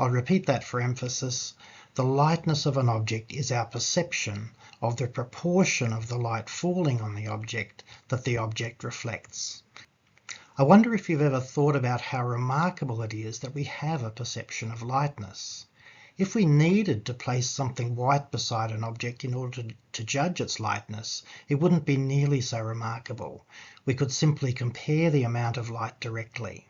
I'll repeat that for emphasis. The lightness of an object is our perception of the proportion of the light falling on the object that the object reflects. I wonder if you've ever thought about how remarkable it is that we have a perception of lightness. If we needed to place something white beside an object in order to judge its lightness, it wouldn't be nearly so remarkable. We could simply compare the amount of light directly.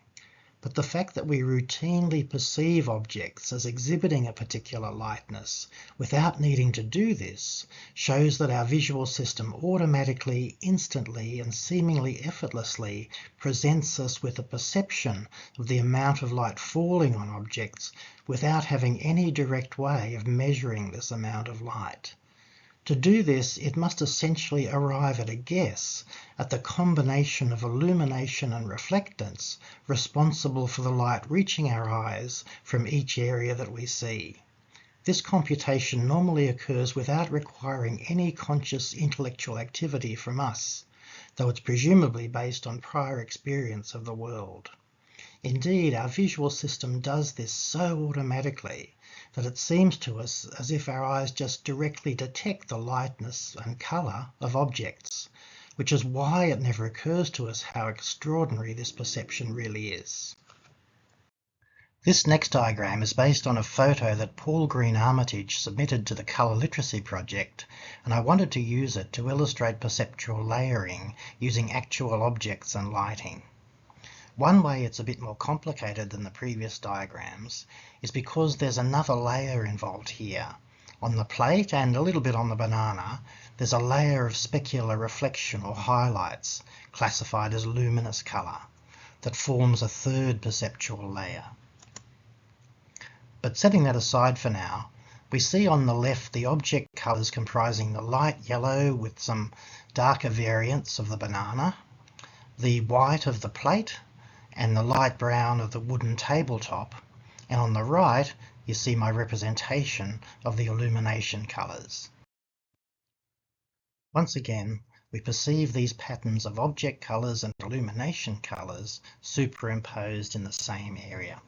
But the fact that we routinely perceive objects as exhibiting a particular lightness without needing to do this shows that our visual system automatically, instantly, and seemingly effortlessly presents us with a perception of the amount of light falling on objects without having any direct way of measuring this amount of light. To do this, it must essentially arrive at a guess at the combination of illumination and reflectance responsible for the light reaching our eyes from each area that we see. This computation normally occurs without requiring any conscious intellectual activity from us, though it's presumably based on prior experience of the world. Indeed, our visual system does this so automatically that it seems to us as if our eyes just directly detect the lightness and colour of objects, which is why it never occurs to us how extraordinary this perception really is. This next diagram is based on a photo that Paul Green-Armitage submitted to the Colour Literacy Project, and I wanted to use it to illustrate perceptual layering using actual objects and lighting. One way it's a bit more complicated than the previous diagrams is because there's another layer involved here. On the plate and a little bit on the banana, there's a layer of specular reflection or highlights, classified as luminous colour, that forms a third perceptual layer. But setting that aside for now, we see on the left the object colours comprising the light yellow with some darker variants of the banana, the white of the plate, and the light brown of the wooden tabletop, and on the right you see my representation of the illumination colours. Once again, we perceive these patterns of object colours and illumination colours superimposed in the same area.